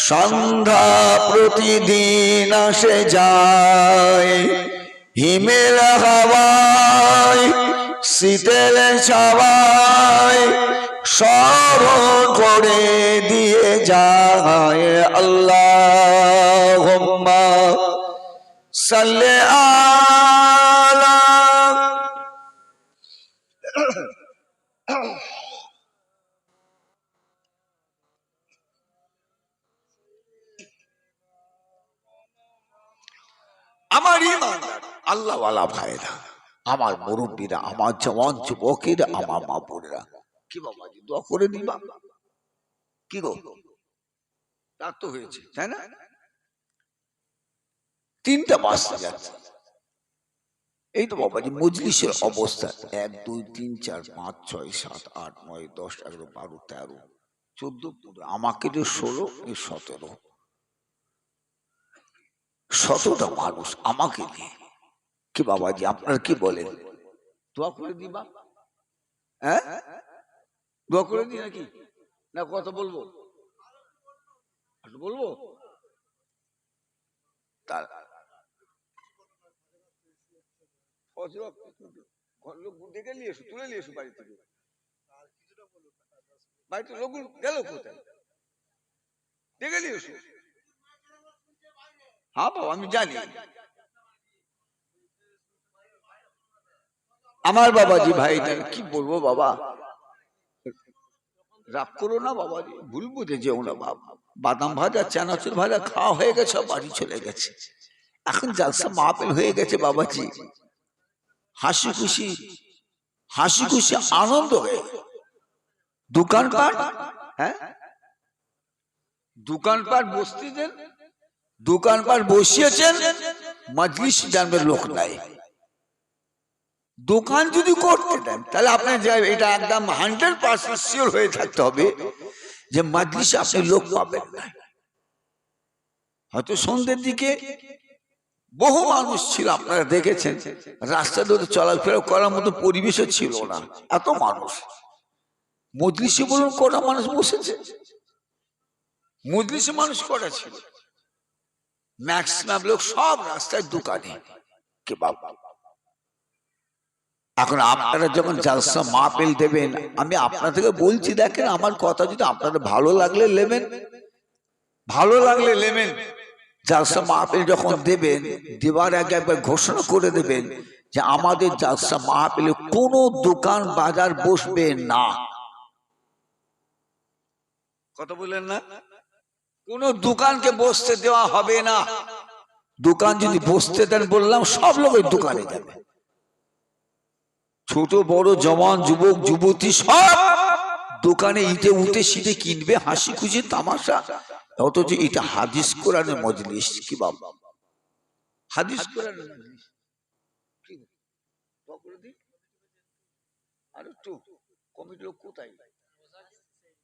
সন্ধ্যা প্রতিদিন আসে যায়, হিমেল হাওয়ায় শীতের ছাওয়ায় স্মরণ করে দিয়ে যায়। আল্লাহুম্মা সাল্লি আলা। আমার ঈমানদার আল্লাহওয়ালা ভাইরা, আমার মুরব্বীরা, আমার জওয়ান যুবকেরা, আমার মা বোনেরা, কি বাবাজি দোয়া করে দিবা? কি গো রাত তো হয়েছে, তাই না? 3টা বাজতে যাচ্ছে। এই তো বাবাজি মজলিসের অবস্থা 1 2 3 4 5 6 7 8 9 10 11 12 13 14 15, আমাকে যে 16 এই 17টা মানুষ আমাকে নিয়ে। কি বাবাজি আপনারা কি বলেন? দোয়া করে দিবা? হ্যাঁ দোয়া করে দি নাকি না কথা বলবো? বলবো ঘর লোক ডেকে নিয়ে এসো, তুলে নিয়ে এসো বাড়ি থেকে। বাড়িতে লোক গেল কোথায়? ডেকে নিয়ে এসো। হ্যাঁ বাবা আমি জানি। আমার বাবাজি ভাইটা কি বলবো বাবা, রাগ করো না বাবাজি, ভুল বুঝে যেও না বাবা। বাদাম ভাজা চানাচুর ভাজা খাওয়া হয়ে গেছে, বাড়ি চলে গেছে। এখন জালসা মাহফিল হয়ে গেছে বাবাজি, হাসি খুশি আনন্দ হয়ে দোকানপাট, হ্যাঁ দোকানপাট বসতে দেন, দোকানপাট বসিয়েছেন, মজলিস জানবে লোক নাই। দোকান যদি করতে দেন তাহলে আপনার এটা একদম 100% শিওর হয়ে থাকতে হবে যে মজলিসে আপনি লোক পাবেন না। হয়তো সন্ধ্যের দিকে বহু মানুষ ছিল, আপনারা দেখেছেন, রাস্তা ধরে চলাফেরা করার মতো পরিবেশও ছিল না, এত মানুষ। মজলিসে বলুন কটা মানুষ বসেছে? মজলিসে মানুষ কটা ছিল? ম্যাক্সিমাম লোক সব রাস্তায় দোকানে। কে বাবা, এখন আপনারা যখন জালসা মাহফিল দেবেন, আমি আপনাদেরকে বলছি, দেখেন আমার কথা যদি আপনাদের ভালো লাগলে নেবেন, ভালো লাগলে নেবেন। জালসা মাহফিল যখন দেবেন, দেওয়ার আগে একবার ঘোষণা করে দেবেন যে আমাদের জালসা মাহফিলে কোনো দোকান বাজার বসবে না। কথা বললেন না? কোন দোকানকে বসতে দেওয়া হবে না। দোকান যদি বসতে দেন বললাম সব লোক ওই দোকানে যাবে, ছোট বড় জওয়ান যুবক যুবতী সব দোকানে ইটে উঠে সিটে কিনবে, হাসি খুশি তামাশা। অথচ এটা হাদিস কোরআনের মজলিস। কি বাবা, হাদিস কোরআনের মজলিস। আর একটু কমিটির লোক কোথায়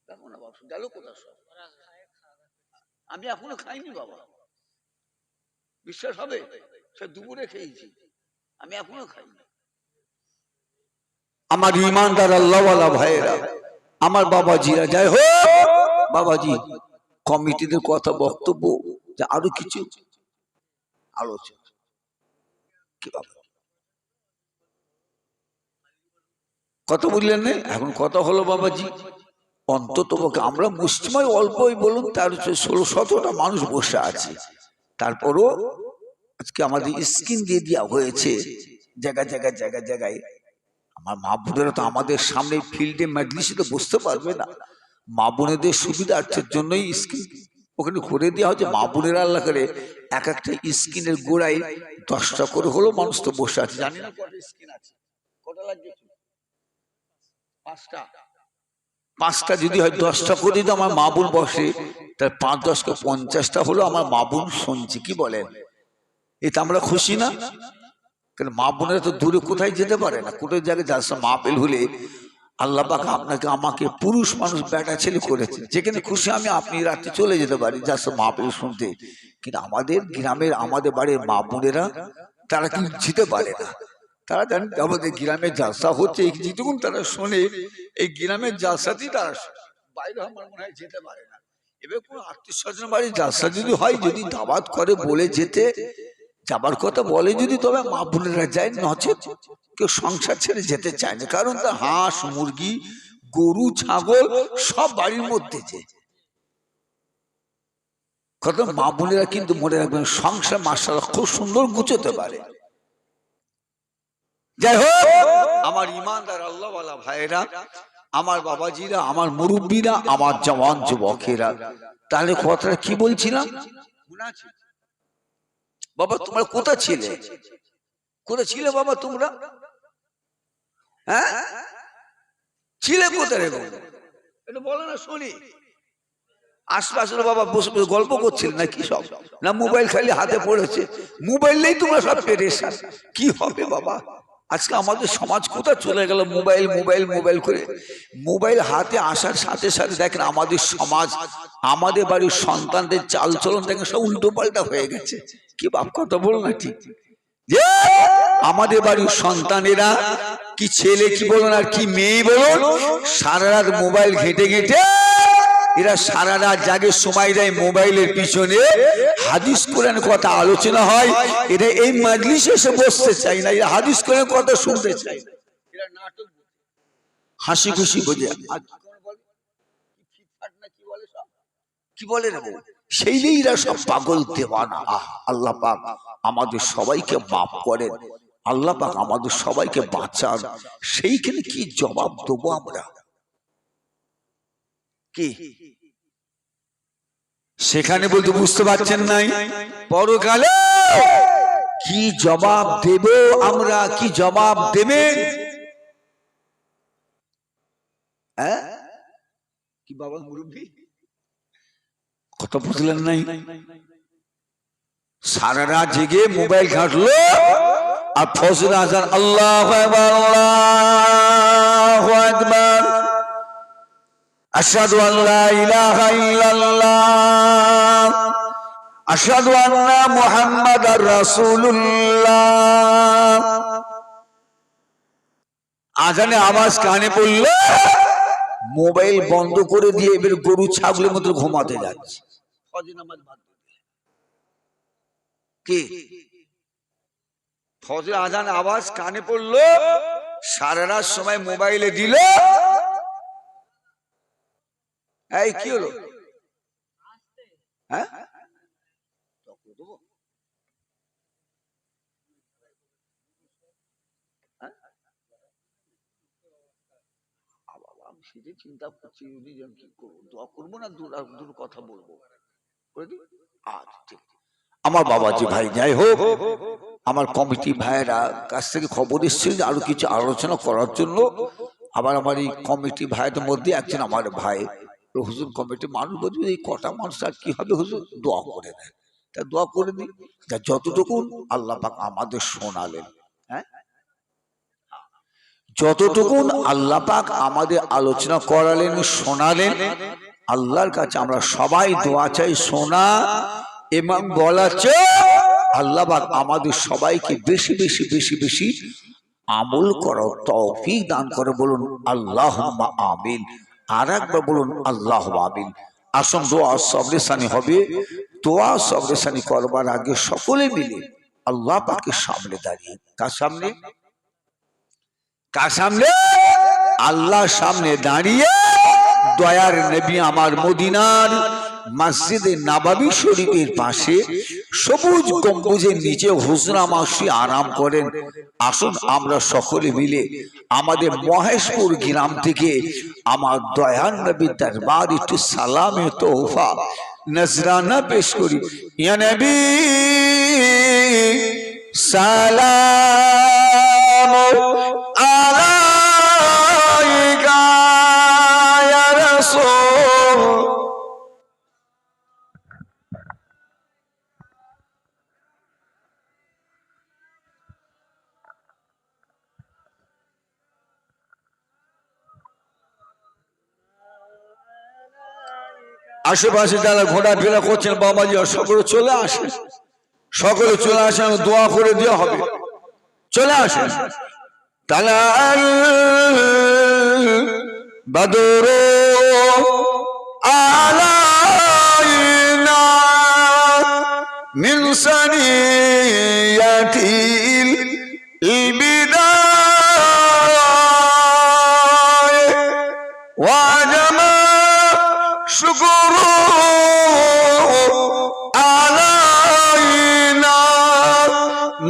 দেখো না বাবা, গেল কোথায় সব? আমি এখনো খাইনি বাবা, বিশ্বাস হবে? সে দুপুরে খেয়েছি, আমি এখনো খাইনি। আমার ইমানদার আল্লাহওয়ালা ভাইয়েরা, আমার বাবাজিরা, যাই হোক বাবাজি কমিটিদের কথা বক্তব্য যে আরো কিছু আলোচনা। কি বাবা কথা বুঝলেন না? এখন কথা হলো বাবাজি, অন্তত আমরা মুসলিমাই অল্পই বলুন, তার 16-17টা মানুষ বসে আছে, তারপরও আজকে আমাদের স্ক্রিন দিয়ে দেওয়া হয়েছে জায়গায় জায়গায় জায়গায় জায়গায়। আমার মা বোনেরা তো আমাদের সামনে ফিল্ডে মাজলিসে তো বুঝতে পারবে না, মা বোনেদের সুবিধার্থের জন্যই স্ক্রিন ওখানে করে দেওয়া হচ্ছে। মা বোনেরা আল্লাহ করে এক একটা স্ক্রিনের গোড়ায় 10টা করে হলো মানুষ তো বসে আছে। জানি না কটা স্ক্রিন আছে, কটা লাগবে? 5টা যদি হয় 10টা করে দিতে আমার মা বোন বসে, তার 5-10 50টা হলো আমার মা বোন শুনছে। কি বলেন? এতে আমরা খুশি না? কারণ মা বোনেরা তো দূরে কোথায় যেতে পারে না, কোথায় জায়গায় যার সব মাহফিল হলে আল্লাহ পাক আপনাকে আমাকে পুরুষ মানুষ বেটা ছেলে করেছে, যেখানে খুশি আমি আপনি রাতে চলে যেতে পারি যার সব মাহফিল শুনতে। কিন্তু আমাদের গ্রামের আমাদের বাড়ির মা বোনেরা তারা কিন্তু যেতে পারে না। তারা জানেন আমাদের গ্রামের জালসা হচ্ছে, যেটুকুন তারা শোনে এই গ্রামের জালসাতেই তারা বাইরে আমার মনে হয় যেতে পারে না। এবার কোনো আত্মীয় স্বজন বাড়ির জালসা যদি হয়, যদি দাওয়াত করে বলে যেতে যাবার কথা বলে যদি, তবে মা বোনেরা যায়, নচেত কেউ সংসার ছেড়ে যেতে চায় না। কারণ তার হাঁস মুরগি গরু ছাগল সব বাড়ির মধ্যে যে কত মা বোনেরা কিন্তু মনে রাখবেন সংসার মাশাআল্লাহ খুব সুন্দর গুছোতে পারে। যাই হোক আমার ইমানদার আল্লাহওয়ালা ভাইয়েরা, আমার বাবাজিরা, আমার মুরব্বীরা, আমার জওয়ান যুবকেরা, তাহলে কথাটা কি বলছিলাম? বাবা তোমরা কোথা ছিলে, কোথা ছিলে বাবা তোমরা? হ্যাঁ ছিলে কোথায় রে বাবা? এটা বলো না শুনি। আশপাশে বাবা বসে বসে গল্প করছিলেন না কি সব? না মোবাইল খালি হাতে পড়েছে, মোবাইল নেই তোমরা সব পেরেশান। কি হবে বাবা? আজকে আমাদের সমাজ কোথায় চলে গেল? মোবাইল মোবাইল মোবাইল করে। মোবাইল হাতে আসার সাথে সাথে দেখেন আমাদের সমাজ, আমাদের বাড়ির সন্তানদের চাল চলন দেখেন সব উল্টো পাল্টা হয়ে গেছে। কি বাপ কথা বল না ঠিক? যে আমাদের বাড়ির সন্তানেরা কি ছেলে কি বলুন আর কি মেয়ে বলুন, সারা রাত মোবাইল ঘেঁটে ঘেঁটে এরা সারা রাত জাগে, সময় দেয় মোবাইলের পিছনে। হাদিস কোরআন কথা আলোচনা হয়, এরা এই মাজলিসে এসে বসতে চাই না, এরা হাদিস কোরআন কথা শুনতে চাই না, এরা নাটক হাসি খুশি বোঝে। কি বলে রে সেই নিয়ে এরা সব পাগল দেওয়ানা। আল্লাহ পাক আমাদের সবাইকে মাফ করেন, আল্লাহ পাক আমাদের সবাইকে বাঁচান। সেইখানে কি জবাব দেবো আমরা? কি সেখানে বলতে বুঝতে পারছেন নাই? পরকালে কি জবাব দেব আমরা? কি জবাব দেবেন? কি বাবা মুরব্বী কথা বুঝলেন নাই? সারা রাত জেগে মোবাইল ঘাটলো আর ফজর আজান আল্লাহু আকবার আল্লাহু আকবার আশহাদু আল্লা ইলাহা ইল্লাল্লাহ আশহাদু আন্না মুহাম্মাদার রাসূলুল্লাহ। আজানে আওয়াজ কানে পড়ল, মোবাইল বন্ধ করে দিয়ে এবার গরু ছাগলের মতো ঘুমাতে যাচ্ছে। ফজর নামাজ বাদ দিয়ে কি ফজর আজান আওয়াজ কানে পড়ল, সারা রাত সময় মোবাইলে দিল। এই কি হলো? হ্যাঁ সেটাই চিন্তা করছি, কি করবো, দোয়া করবো না দূর কথা বলবো? আমার বাবাজি ভাই, যাই হোক আমার কমিটি ভাইয়েরা কাছ থেকে খবর এসেছিল আরো কিছু আলোচনা করার জন্য। আবার আমার এই কমিটি ভাইদের মধ্যে একজন আমার ভাই হুজুর কমিটি মানুষ বলছে এই কটা মানুষ আর কি হবে হুজুর, দোয়া করে দেন। তা দোয়া করে দিই, যতটুকু আল্লাহ পাক আমাদের শোনালেন, হ্যাঁ যতটুকুন আল্লাহ পাক আমাদের আলোচনা করালেন শোনালেন, আল্লাহর কাছে আমরা সবাই দোয়া চাই শোনা এবং বলা চাই আল্লাহ পাক আমাদের সবাইকে বেশি বেশি বেশি বেশি আমল করার তৌফিক দান করে। বলুন আল্লাহুম্মা আমিন। আর একবার বলুন আল্লাহুম্মা আমিন। আসুন দোয়া সবরেসানি হবে। দোয়া সবরেসানি করবার আগে সকলে মিলে আল্লাহ পাকের সামনে দাঁড়িয়ে, কার সামনে? কার সামনে? আল্লাহর সামনে দাঁড়িয়ে দয়ার নবী আমার মদিনার মসজিদে নববী শরীফের পাশে সবুজ গম্বুজের নিচে হুজরা মাসি আরাম করেন। আসুন আমরা সকলে মিলে আমাদের মহেশপুর গ্রাম থেকে আমার দয়ার নবীর দরবার একটু সালামে তোহফা নজরানা পেশ করি। ইয়া নবী সালাম আলাইকা ইয়া রাসূল। আশেপাশে যারা ঘোরাফেরা করছেন বাবাজি সকলে চলে আসেন, সকলে চলে আসেন, দোয়া করে দেওয়া হবে। চলে আসেন। তালাল বদরু আলাইনা মিন সানিয়াতিল বিদায় ওয়াজমা শুকরু আলাইনা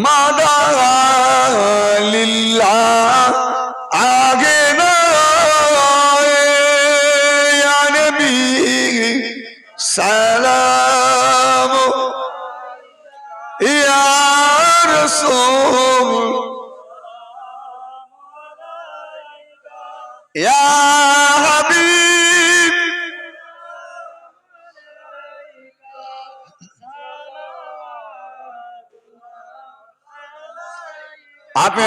মাদা লিল্লাহ আগে না ইয়া নবী সালাম ইয়া রাসূল ইয়া হাবিব আপনি